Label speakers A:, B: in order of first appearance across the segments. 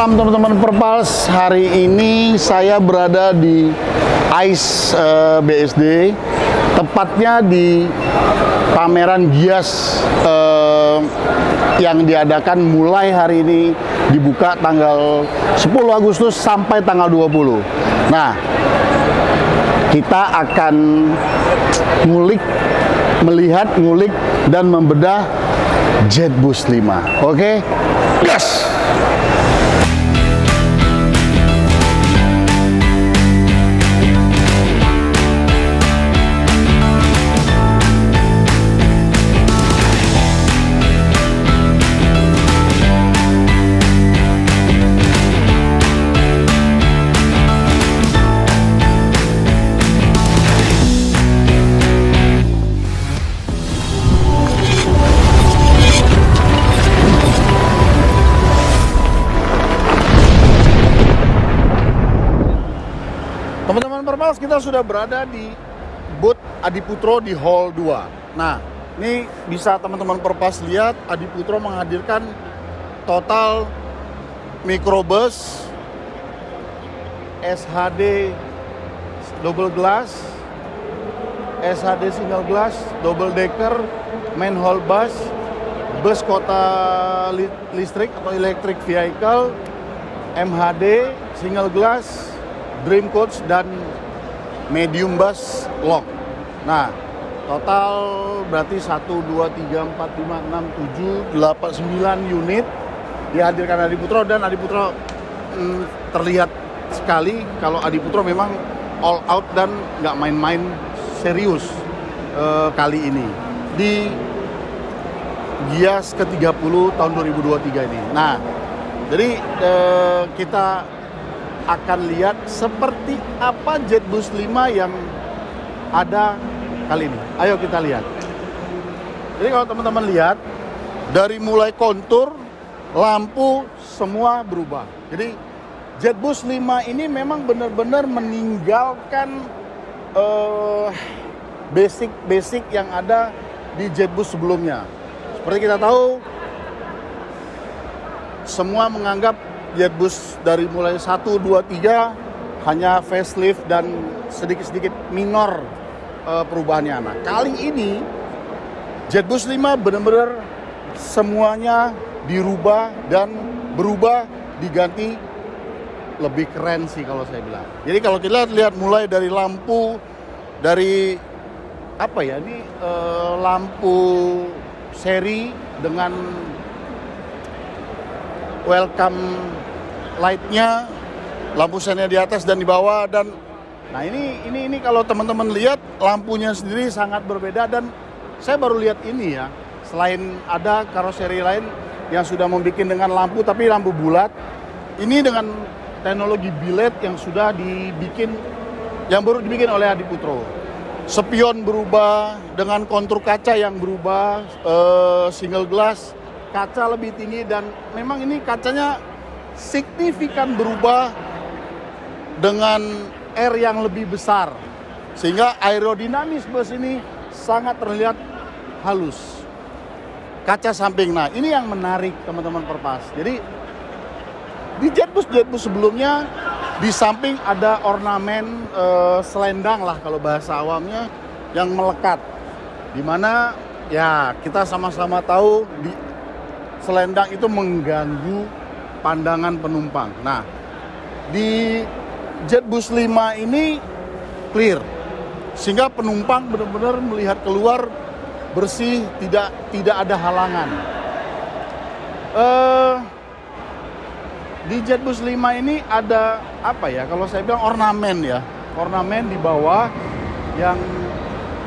A: Malam teman-teman Perpals, hari ini saya berada di ICE BSD, tepatnya di pameran Gias yang diadakan mulai hari ini, dibuka tanggal 10 Agustus sampai tanggal 20. Nah, kita akan melihat, ngulik, dan membedah JetBus 5. Oke? Yes! Teman-teman Perpals, kita sudah berada di booth Adiputro di Hall 2. Nah, ini bisa teman-teman Perpals lihat, Adiputro menghadirkan total microbus, SHD double glass, SHD single glass, double decker, main hall bus, bus kota listrik atau electric vehicle, MHD, single glass, Dream Coach, dan medium bus long. Nah, total berarti 1, 2, 3, 4, 5, 6, 7, 8, 9 unit dihadirkan Adiputro. Dan Adiputro terlihat sekali kalau Adiputro memang all out dan nggak main-main, serius kali ini di Gias ke-30 tahun 2023 ini. Nah, jadi kita akan lihat seperti apa JetBus 5 yang ada kali ini. Ayo kita lihat. Jadi kalau teman-teman lihat, dari mulai kontur, lampu, semua berubah. Jadi JetBus 5 ini memang benar-benar meninggalkan basic yang ada di JetBus sebelumnya. Seperti kita tahu, semua menganggap JetBus dari mulai 1, 2, 3 hanya facelift dan sedikit-sedikit minor perubahannya. Nah, kali ini JetBus 5 benar-benar semuanya dirubah dan berubah, diganti lebih keren sih kalau saya bilang. Jadi kalau kita lihat mulai dari lampu, dari apa ya, ini lampu seri dengan welcome light-nya, lampu sennya di atas dan di bawah. Dan nah ini kalau teman-teman lihat, lampunya sendiri sangat berbeda. Dan saya baru lihat ini ya, selain ada karoseri lain yang sudah membuat dengan lampu tapi lampu bulat, ini dengan teknologi biled yang sudah dibikin, yang baru dibikin oleh Adiputro. Spion berubah dengan kontur kaca yang berubah, single glass, kaca lebih tinggi, dan memang ini kacanya signifikan berubah dengan air yang lebih besar, sehingga aerodinamis bus ini sangat terlihat halus. Kaca samping, nah ini yang menarik teman-teman Perpals. Jadi di JetBus sebelumnya, di samping ada ornamen selendang lah kalau bahasa awamnya, yang melekat, dimana ya kita sama-sama tahu di selendang itu mengganggu pandangan penumpang. Nah, di JetBus 5 ini clear, sehingga penumpang benar-benar melihat keluar bersih, tidak ada halangan. Di JetBus 5 ini ada apa ya, kalau saya bilang ornamen ya, ornamen di bawah yang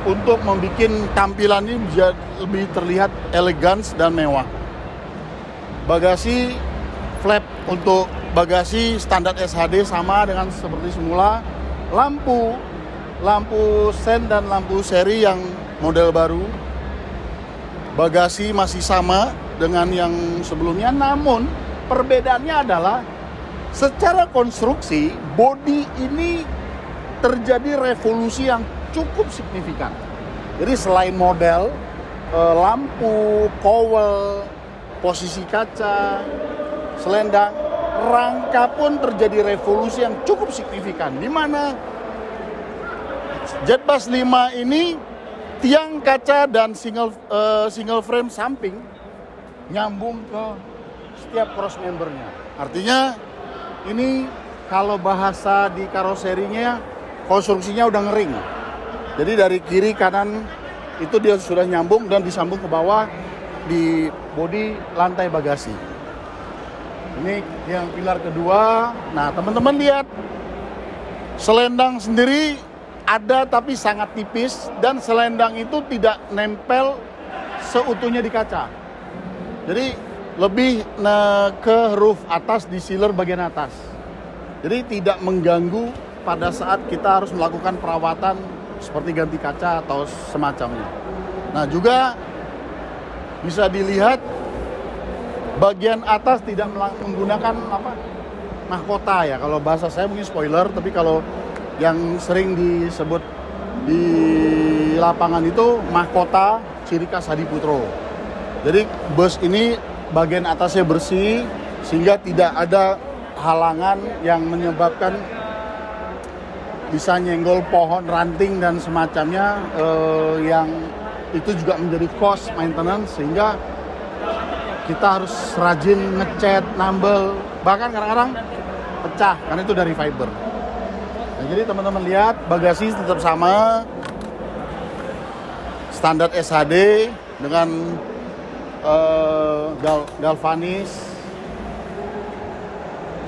A: untuk membuat tampilan ini lebih terlihat elegan dan mewah. Bagasi flap untuk bagasi standar SHD sama dengan seperti semula. Lampu sen dan lampu seri yang model baru. Bagasi masih sama dengan yang sebelumnya, namun perbedaannya adalah secara konstruksi bodi ini terjadi revolusi yang cukup signifikan. Jadi selain model, lampu, cowl, posisi kaca, selendang, rangka pun terjadi revolusi yang cukup signifikan, di mana Jetbus 5 ini tiang kaca dan single frame samping nyambung ke setiap cross membernya. Artinya ini kalau bahasa di karoserinya, konstruksinya udah ngering. Jadi dari kiri kanan itu dia sudah nyambung dan disambung ke bawah di bodi lantai bagasi. Ini yang pilar kedua. Nah, teman-teman lihat, selendang sendiri ada tapi sangat tipis, dan selendang itu tidak nempel seutuhnya di kaca. Jadi lebih ke roof atas, di sealer bagian atas. Jadi tidak mengganggu pada saat kita harus melakukan perawatan seperti ganti kaca atau semacamnya. Nah, juga bisa dilihat bagian atas tidak menggunakan mahkota ya. Kalau bahasa saya mungkin spoiler, tapi kalau yang sering disebut di lapangan itu mahkota ciri khas Hadiputro. Jadi bus ini bagian atasnya bersih sehingga tidak ada halangan yang menyebabkan bisa nyenggol pohon, ranting dan semacamnya, yang itu juga menjadi cost maintenance, sehingga kita harus rajin ngecat, nambel, bahkan kadang-kadang pecah karena itu dari fiber. Nah, jadi teman-teman lihat, bagasi tetap sama, standar SHD dengan galvanis,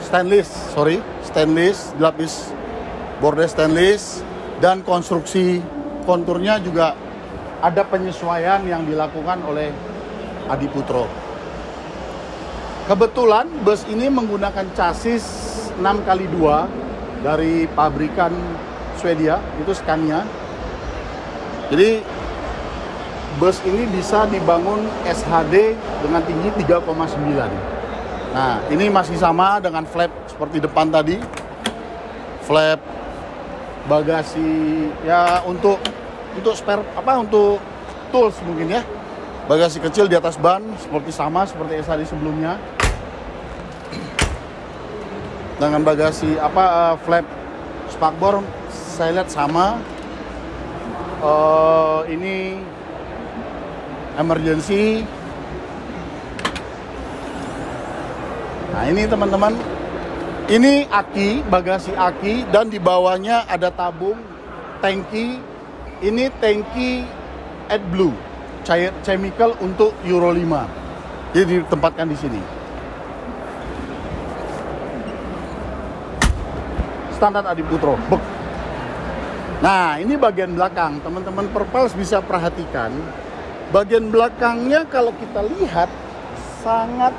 A: stainless, dilapis bordes stainless, dan konstruksi konturnya juga ada penyesuaian yang dilakukan oleh Hadiputro. Kebetulan bus ini menggunakan chassis 6x2 dari pabrikan Swedia, itu Scania. Jadi bus ini bisa dibangun SHD dengan tinggi 3,9. Nah, ini masih sama dengan flap seperti depan tadi. Flap bagasi ya untuk spare untuk tools mungkin ya. Bagasi kecil di atas ban seperti seperti SHD sebelumnya. Dengan bagasi flap spakbor saya lihat sama. Ini emergency. Nah, ini teman-teman, ini aki, bagasi aki, dan di bawahnya ada tabung tangki. Ini tangki AdBlue, chemical untuk Euro 5. Jadi ditempatkan di sini. Standar Hadiputro. Nah, ini bagian belakang. Teman-teman Perpals bisa perhatikan. Bagian belakangnya kalau kita lihat sangat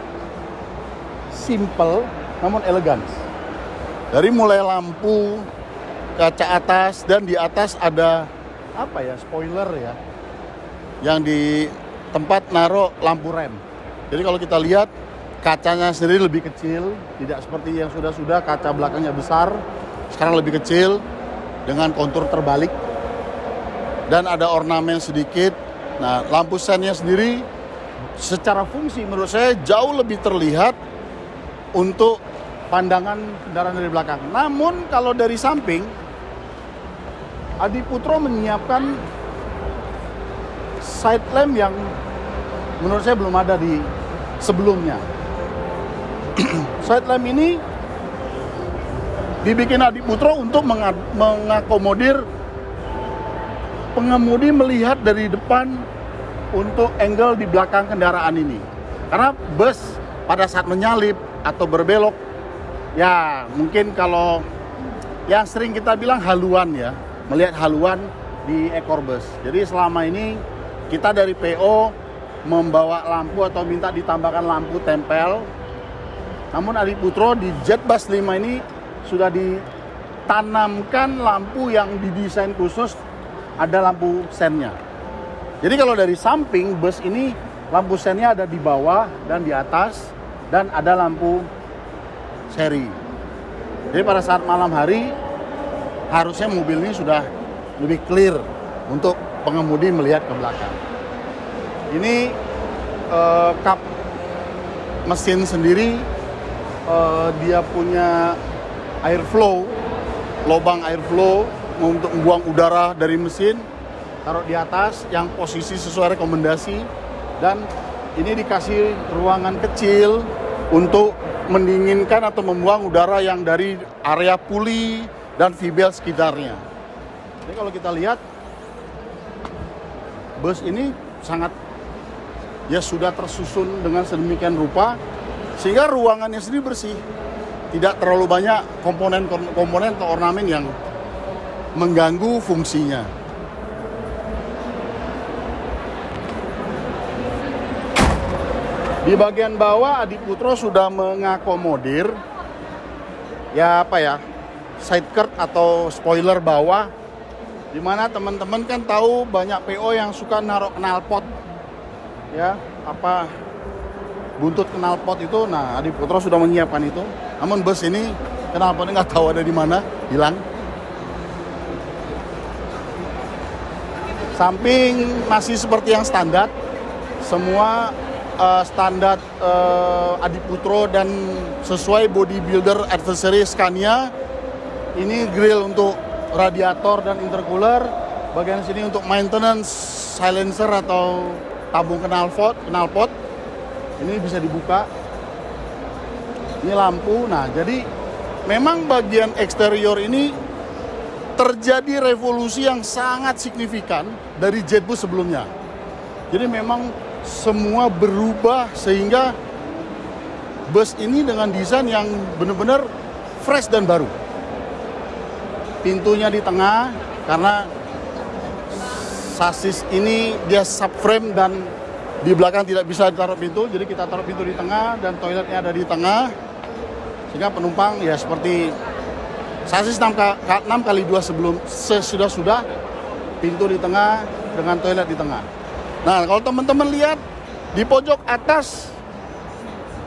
A: simple namun elegan. Dari mulai lampu, kaca atas, dan di atas ada spoiler ya, yang di tempat naruh lampu rem. Jadi kalau kita lihat, kacanya sendiri lebih kecil, tidak seperti yang sudah kaca belakangnya besar, sekarang lebih kecil dengan kontur terbalik, dan ada ornamen sedikit. Nah, lampu sennya sendiri secara fungsi menurut saya jauh lebih terlihat untuk pandangan kendaraan dari belakang. Namun kalau dari samping, Hadiputro menyiapkan side lamp yang menurut saya belum ada di sebelumnya. Side lamp ini dibikin Hadiputro untuk mengakomodir pengemudi melihat dari depan untuk angle di belakang kendaraan ini. Karena bus pada saat menyalip atau berbelok, ya mungkin kalau yang sering kita bilang haluan ya, melihat haluan di ekor bus. Jadi selama ini kita dari PO membawa lampu atau minta ditambahkan lampu tempel. Namun Hadiputro di Jetbus 5 ini sudah ditanamkan lampu yang didesain khusus, ada lampu sennya. Jadi kalau dari samping bus ini lampu sennya ada di bawah dan di atas, dan ada lampu seri. Jadi pada saat malam hari harusnya mobil ini sudah lebih clear untuk pengemudi melihat ke belakang. Ini kap mesin sendiri dia punya airflow, lubang airflow untuk membuang udara dari mesin, taruh di atas yang posisi sesuai rekomendasi, dan ini dikasih ruangan kecil untuk mendinginkan atau membuang udara yang dari area puli dan V-belt sekitarnya. Jadi kalau kita lihat bus ini sangat ya sudah tersusun dengan sedemikian rupa sehingga ruangannya sendiri bersih. Tidak terlalu banyak komponen atau ornamen yang mengganggu fungsinya. Di bagian bawah Adiputro sudah mengakomodir ya side curtain atau spoiler bawah, dimana teman-teman kan tahu banyak PO yang suka naruh knalpot ya, buntut knalpot itu. Nah, Adiputro sudah menyiapkan itu. Namun bus ini knalpotnya nggak tahu ada di mana, hilang. Samping masih seperti yang standar, semua standar Adiputro dan sesuai bodybuilder adversary Scania. Ini grill untuk radiator dan intercooler. Bagian sini untuk maintenance silencer atau tabung knalpot. Ini bisa dibuka. Ini lampu. Nah, jadi memang bagian eksterior ini terjadi revolusi yang sangat signifikan dari Jetbus sebelumnya. Jadi memang semua berubah sehingga bus ini dengan desain yang benar-benar fresh dan baru. Pintunya di tengah karena sasis ini dia subframe dan di belakang tidak bisa ditaruh pintu, jadi kita taruh pintu di tengah dan toiletnya ada di tengah sehingga penumpang ya seperti sasis 6x2 sudah pintu di tengah dengan toilet di tengah. Nah, kalau teman-teman lihat di pojok atas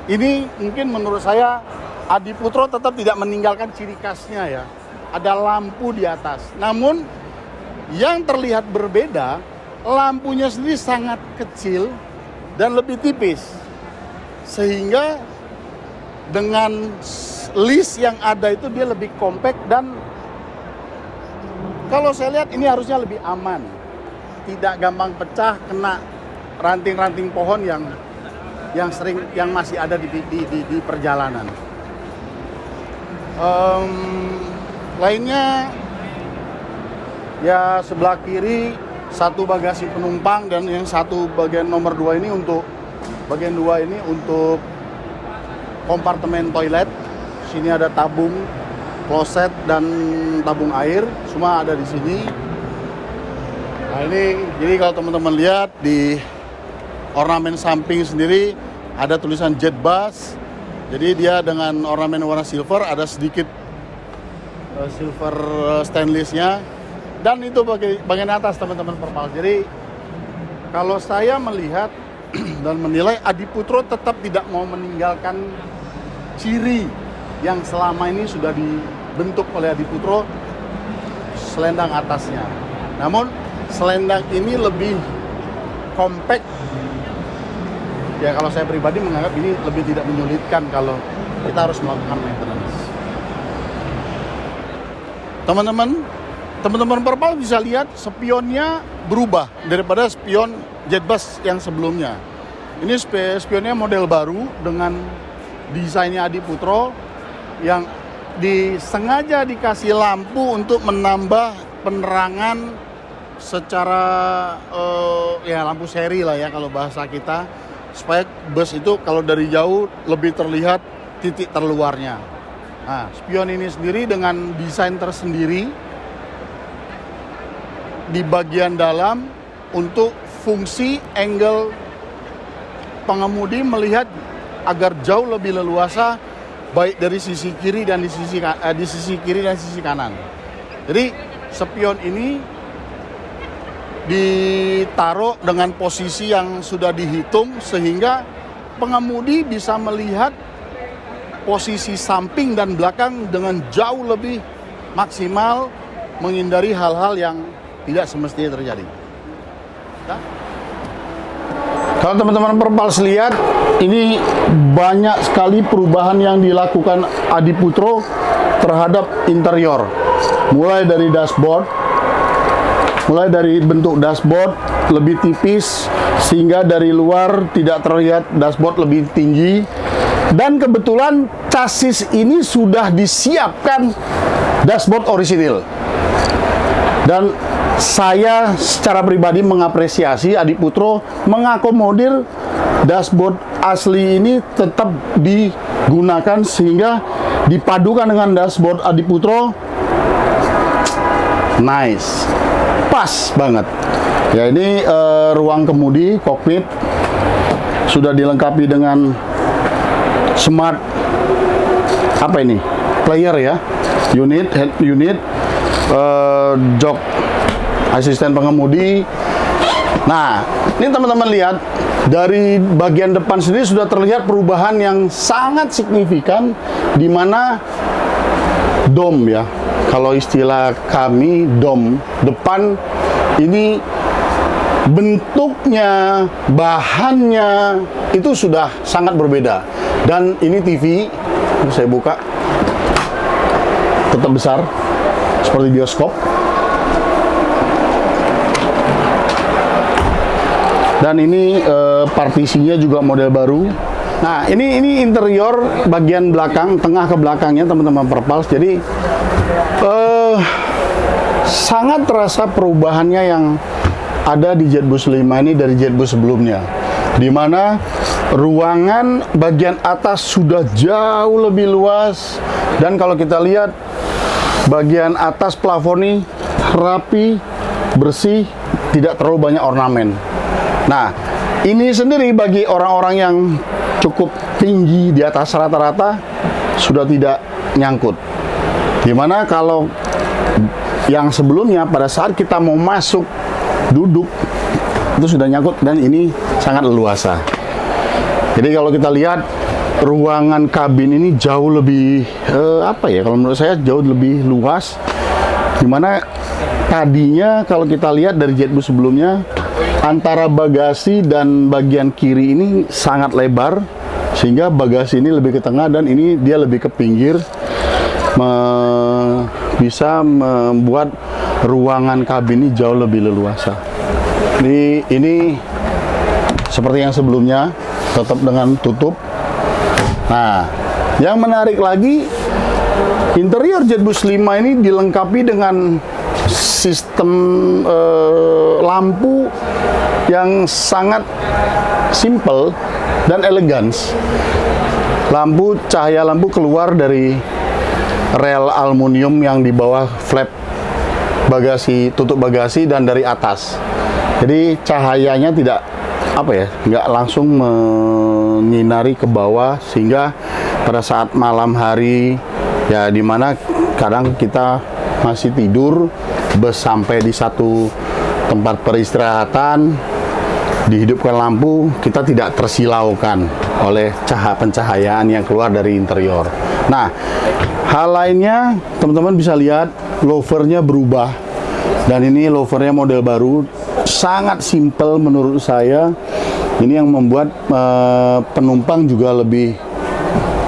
A: ini mungkin menurut saya Adiputro tetap tidak meninggalkan ciri khasnya ya. Ada lampu di atas. Namun yang terlihat berbeda, lampunya sendiri sangat kecil dan lebih tipis. Sehingga dengan list yang ada itu dia lebih kompak dan kalau saya lihat ini harusnya lebih aman. Tidak gampang pecah kena ranting-ranting pohon yang masih ada di perjalanan. Lainnya ya sebelah kiri satu bagasi penumpang dan yang satu bagian nomor 2 ini untuk bagian 2 ini untuk kompartemen toilet. Sini ada tabung kloset dan tabung air, semua ada di sini. Nah ini, jadi kalau teman-teman lihat di ornamen samping sendiri ada tulisan Jetbus. Jadi dia dengan ornamen warna silver, ada sedikit silver stainlessnya. Dan itu bagian atas teman-teman Perpal. Jadi kalau saya melihat dan menilai Adiputro tetap tidak mau meninggalkan ciri yang selama ini sudah dibentuk oleh Adiputro, selendang atasnya. Namun selendang ini lebih compact. Ya kalau saya pribadi menganggap ini lebih tidak menyulitkan kalau kita harus melakukan maintenance. Teman-teman Perpal bisa lihat spionnya berubah daripada spion Jetbus yang sebelumnya. Ini spionnya model baru dengan desainnya Adiputro yang disengaja dikasih lampu untuk menambah penerangan secara ya lampu seri lah ya kalau bahasa kita, supaya bus itu kalau dari jauh lebih terlihat titik terluarnya. Nah, spion ini sendiri dengan desain tersendiri di bagian dalam untuk fungsi angle pengemudi melihat agar jauh lebih leluasa baik dari sisi kiri dan di sisi kiri dan sisi kanan. Jadi spion ini ditaruh dengan posisi yang sudah dihitung sehingga pengemudi bisa melihat posisi samping dan belakang dengan jauh lebih maksimal, menghindari hal-hal yang tidak semestinya terjadi. Nah. Kalau teman-teman Perpals lihat, ini banyak sekali perubahan yang dilakukan Adi Putro terhadap interior. Mulai dari dashboard, mulai dari bentuk dashboard lebih tipis, sehingga dari luar tidak terlihat dashboard lebih tinggi. Dan kebetulan chassis ini sudah disiapkan dashboard orisinil. Dan saya secara pribadi mengapresiasi Adi Putro mengakomodir dashboard asli ini tetap digunakan sehingga dipadukan dengan dashboard Adi Putro. Nice, pas banget. Ya, ini ruang kemudi kokpit sudah dilengkapi dengan smart apa ini? Player ya, unit, head unit, jok asisten pengemudi. Nah, ini teman-teman lihat dari bagian depan sendiri sudah terlihat perubahan yang sangat signifikan, di mana dom ya, kalau istilah kami dom depan ini bentuknya, bahannya itu sudah sangat berbeda. Dan ini TV, saya buka, tetap besar seperti bioskop. Dan ini partisinya juga model baru. Nah, ini interior bagian belakang, tengah ke belakangnya teman-teman Perpals. Jadi sangat terasa perubahannya yang ada di JetBus 5 ini dari JetBus sebelumnya, di mana ruangan bagian atas sudah jauh lebih luas. Dan kalau kita lihat bagian atas plafon ini rapi, bersih, tidak terlalu banyak ornamen. Nah, ini sendiri bagi orang-orang yang cukup tinggi di atas rata-rata sudah tidak nyangkut. Dimana kalau yang sebelumnya pada saat kita mau masuk duduk itu sudah nyangkut, dan ini sangat leluasa. Jadi kalau kita lihat ruangan kabin ini jauh lebih apa ya, kalau menurut saya jauh lebih luas, dimana tadinya kalau kita lihat dari JetBus sebelumnya antara bagasi dan bagian kiri ini sangat lebar, sehingga bagasi ini lebih ke tengah dan ini dia lebih ke pinggir, bisa membuat ruangan kabin ini jauh lebih leluasa. Ini seperti yang sebelumnya, tetap dengan tutup. Nah, yang menarik lagi, interior JetBus 5 ini dilengkapi dengan sistem lampu yang sangat simple dan elegans. Cahaya lampu keluar dari rel aluminium yang di bawah flap bagasi, tutup bagasi, dan dari atas. Jadi cahayanya tidak nggak langsung menyinari ke bawah, sehingga pada saat malam hari ya, dimana kadang kita masih tidur, bus sampai di satu tempat peristirahatan, dihidupkan lampu, kita tidak tersilaukan oleh pencahayaan yang keluar dari interior. Nah, hal lainnya teman-teman bisa lihat louvre-nya berubah, dan ini louvre-nya model baru, sangat simple menurut saya. Ini yang membuat penumpang juga lebih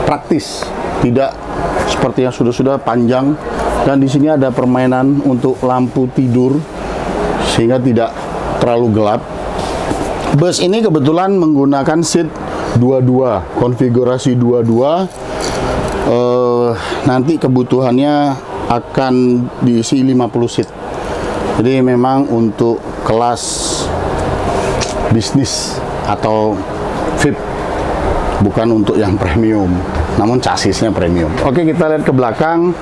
A: praktis, tidak seperti yang sudah panjang. Dan di sini ada permainan untuk lampu tidur sehingga tidak terlalu gelap. Bus ini kebetulan menggunakan seat 22, konfigurasi 22. Nanti kebutuhannya akan diisi 50 seat. Jadi memang untuk kelas bisnis atau VIP, bukan untuk yang premium, namun chassisnya premium. Oke, kita lihat ke belakang.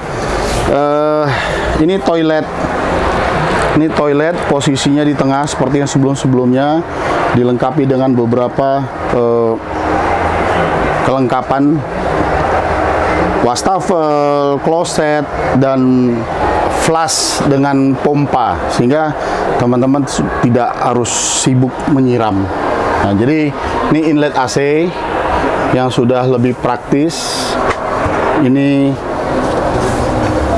A: Ini toilet. Ini toilet, posisinya di tengah seperti yang sebelum-sebelumnya, dilengkapi dengan beberapa kelengkapan wastafel, kloset, dan flush dengan pompa, sehingga teman-teman tidak harus sibuk menyiram. Nah, jadi ini inlet AC yang sudah lebih praktis. Ini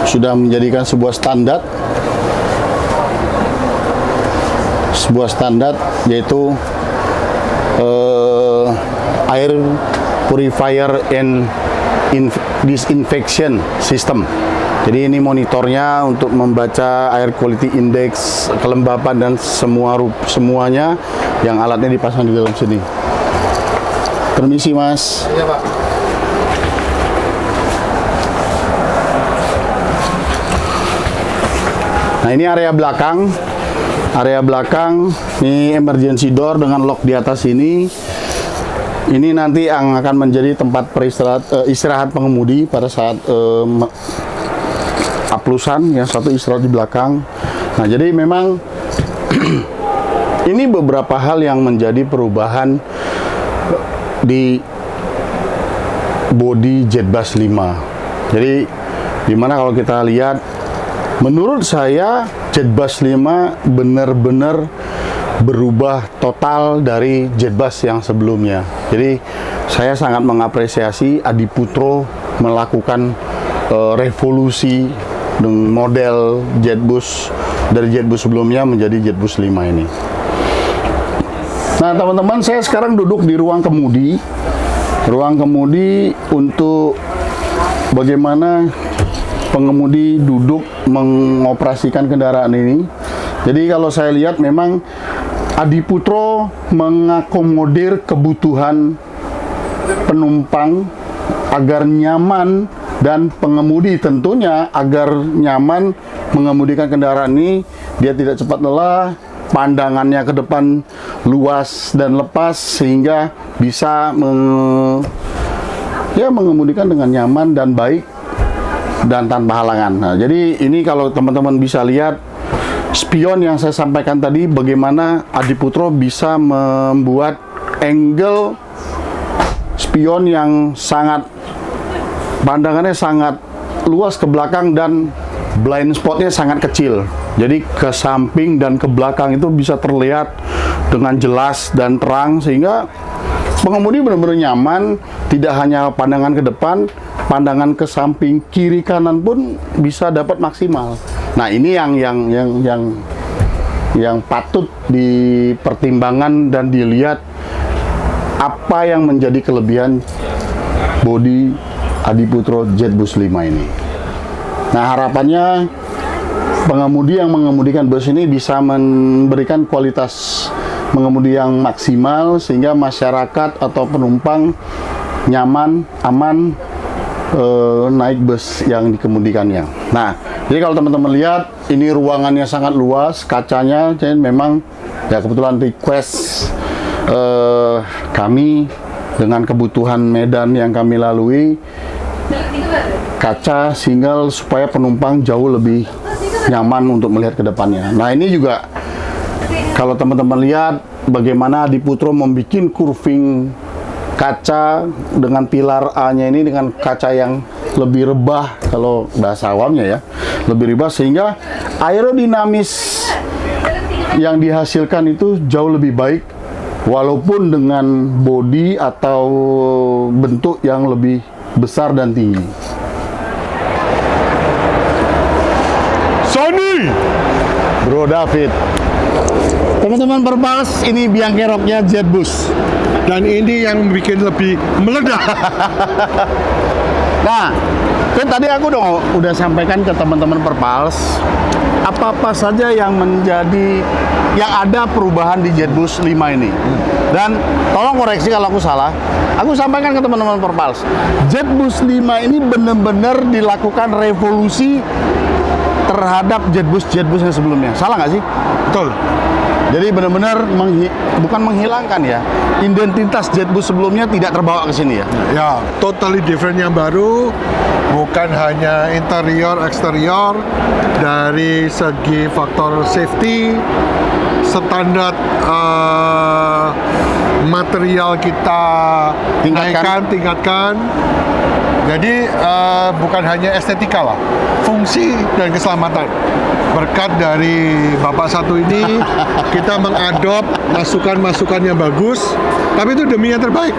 A: sudah menjadikan sebuah standar, yaitu air purifier and disinfection system. Jadi ini monitornya untuk membaca air quality index, kelembapan dan semuanya yang alatnya dipasang di dalam sini. Permisi Mas.
B: Iya Pak.
A: Nah ini area belakang. Area belakang, ini emergency door dengan lock di atas ini. Ini nanti yang akan menjadi tempat istirahat pengemudi pada saat aplusan, ya, satu istirahat di belakang. Nah jadi memang ini beberapa hal yang menjadi perubahan di bodi Jetbus 5. Jadi dimana kalau kita lihat, menurut saya Jetbus 5 benar-benar berubah total dari Jetbus yang sebelumnya. Jadi saya sangat mengapresiasi Adiputro melakukan revolusi dengan model Jetbus dari Jetbus sebelumnya menjadi Jetbus 5 ini. Nah teman-teman, saya sekarang duduk di ruang kemudi. Ruang kemudi untuk bagaimana pengemudi duduk mengoperasikan kendaraan ini. Jadi kalau saya lihat memang Adiputro mengakomodir kebutuhan penumpang agar nyaman, dan pengemudi tentunya agar nyaman mengemudikan kendaraan ini. Dia tidak cepat lelah, pandangannya ke depan luas dan lepas sehingga bisa mengemudikan dengan nyaman dan baik dan tanpa halangan. Nah, jadi ini kalau teman-teman bisa lihat spion yang saya sampaikan tadi, bagaimana Adiputro bisa membuat angle spion yang sangat, pandangannya sangat luas ke belakang dan blind spotnya sangat kecil. Jadi ke samping dan ke belakang itu bisa terlihat dengan jelas dan terang sehingga pengemudi benar-benar nyaman. Tidak hanya pandangan ke depan, pandangan ke samping, kiri kanan pun bisa dapat maksimal. Nah ini yang patut dipertimbangkan dan dilihat, apa yang menjadi kelebihan bodi Adiputro Jetbus 5 ini. Nah harapannya pengemudi yang mengemudikan bus ini bisa memberikan kualitas mengemudi yang maksimal sehingga masyarakat atau penumpang nyaman, aman naik bus yang dikemudikannya. Nah, jadi kalau teman-teman lihat ini ruangannya sangat luas, kacanya, jadi memang ya kebetulan request kami dengan kebutuhan medan yang kami lalui, kaca single supaya penumpang jauh lebih nyaman untuk melihat ke depannya. Nah ini juga kalau teman-teman lihat bagaimana Adiputro membuat curving kaca dengan pilar A-nya ini dengan kaca yang lebih rebah, kalau bahasa awamnya ya, lebih rebah sehingga aerodinamis yang dihasilkan itu jauh lebih baik walaupun dengan bodi atau bentuk yang lebih besar dan tinggi. Sony, Bro David. Teman-teman Perpals, ini biang keroknya Jetbus.
B: Dan ini yang bikin lebih meledak.
A: Nah, kan tadi aku udah sampaikan ke teman-teman Perpals apa-apa saja yang ada perubahan di Jetbus 5 ini. Dan tolong koreksi kalau aku salah. Aku sampaikan ke teman-teman Perpals, Jetbus 5 ini benar-benar dilakukan revolusi terhadap Jetbus yang sebelumnya. Salah nggak sih?
B: Betul.
A: Jadi benar-benar bukan menghilangkan ya, identitas Jetbus sebelumnya tidak terbawa ke sini ya.
B: Ya, totally different yang baru, bukan hanya interior, eksterior, dari segi faktor safety, standar material kita tingkatkan. Jadi bukan hanya estetika lah, fungsi dan keselamatan. Berkat dari Bapak satu ini, kita mengadop masukan-masukan yang bagus, tapi itu demi yang terbaik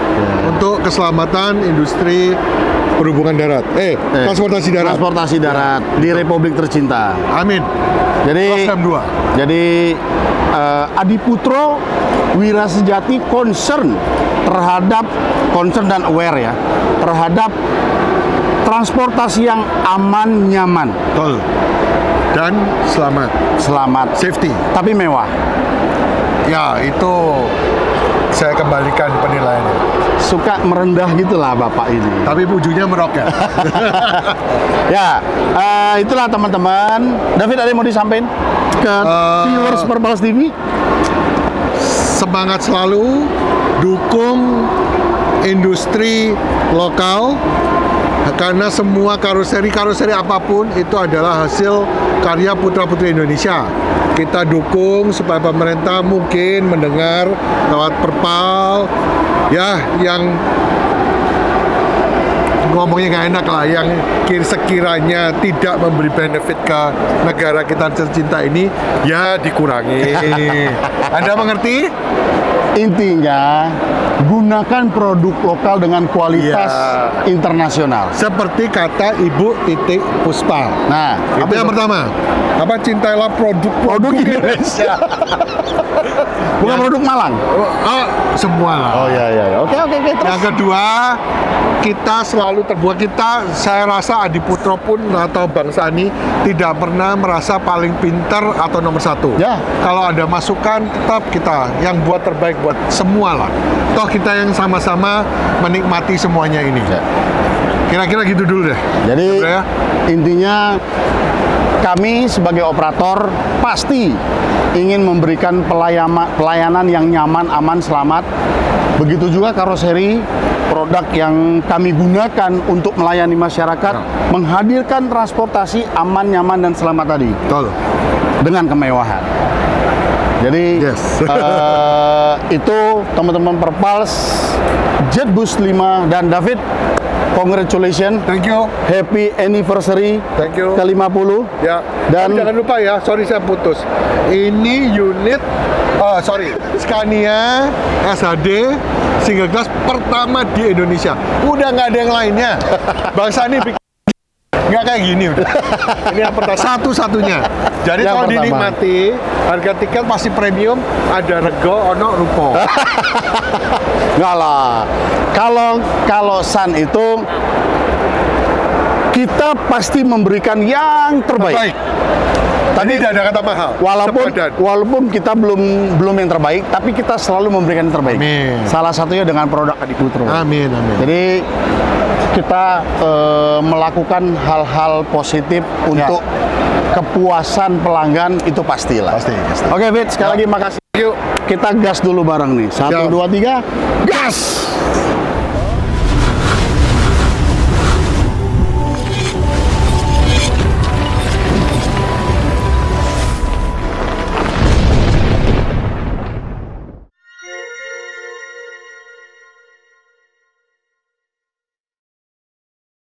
B: untuk keselamatan industri perhubungan darat. Transportasi darat.
A: Transportasi darat di Republik tercinta.
B: Amin.
A: Jadi Adiputro Wira Sejati concern dan aware ya terhadap transportasi yang aman, nyaman,
B: Betul. Dan selamat. Safety.
A: tapi mewah.
B: Ya, itu saya kembalikan penilaiannya.
A: Suka merendah gitulah Bapak ini.
B: Tapi ujungnya meroket.
A: Ya, itulah teman-teman. David, ada yang mau disampaikan ke viewers Perpals TV?
B: Semangat selalu, dukung industri lokal, karena semua karoseri apapun itu adalah hasil karya putra-putri Indonesia. Kita dukung supaya pemerintah mungkin mendengar lewat Perpal ya, yang ngomongnya nggak enak lah, yang sekiranya tidak memberi benefit ke negara kita tercinta ini ya dikurangi. Anda mengerti?
A: Intinya, gunakan produk lokal dengan kualitas internasional.
B: Seperti kata Ibu Titik Puspa.
A: Nah,
B: Itu yang pertama. Apa, cintailah produk
A: Indonesia. Bukan
B: Ya.
A: produk Malang.
B: Semua lah.
A: Oh iya. Oke, terus.
B: Yang kedua, kita selalu terbuat, saya rasa Adi Putro pun atau bangsa ini tidak pernah merasa paling pintar atau nomor satu.
A: Ya.
B: Kalau ada masukan, tetap kita yang buat terbaik buat semua lah. Toh kita yang sama-sama menikmati semuanya ini.
A: Ya.
B: Kira-kira gitu dulu deh.
A: Jadi
B: Ya.
A: intinya kami sebagai operator pasti ingin memberikan pelayanan yang nyaman, aman, selamat. Begitu juga karoseri, produk yang kami gunakan untuk melayani masyarakat, menghadirkan transportasi aman, nyaman, dan selamat tadi
B: Betul.
A: dengan kemewahan. Jadi
B: Yes.
A: itu teman-teman Perpals, Jetbus 5 dan David, congratulations,
B: Thank you.
A: happy anniversary
B: Thank you.
A: ke-50.
B: Ya,
A: Dan-
B: tapi jangan lupa ya, sorry saya putus. Ini unit, Scania SHD single class pertama di Indonesia. Udah nggak ada yang lainnya. Bangsa ini nggak kayak gini udah. Ini yang pertama, satu-satunya. Jadi
A: Yang
B: kalau
A: pertama.
B: dinikmati, harga tiket pasti premium, ada rego, ono rupo.
A: Enggak lah. Kalau Sun itu kita pasti memberikan yang terbaik.
B: Baik. Tadi tidak ada kata mahal. Sepadan.
A: Walaupun kita belum yang terbaik, tapi kita selalu memberikan yang terbaik.
B: Amin.
A: Salah satunya dengan produk Adi Putro.
B: Amin.
A: Jadi kita melakukan hal-hal positif untuk kepuasan pelanggan, itu pastilah.
B: Pasti.
A: Oke, Fit, sekali lagi makasih.
B: Yuk.
A: Kita gas dulu bareng nih. 1,
B: Siap.
A: 2, 3, gas!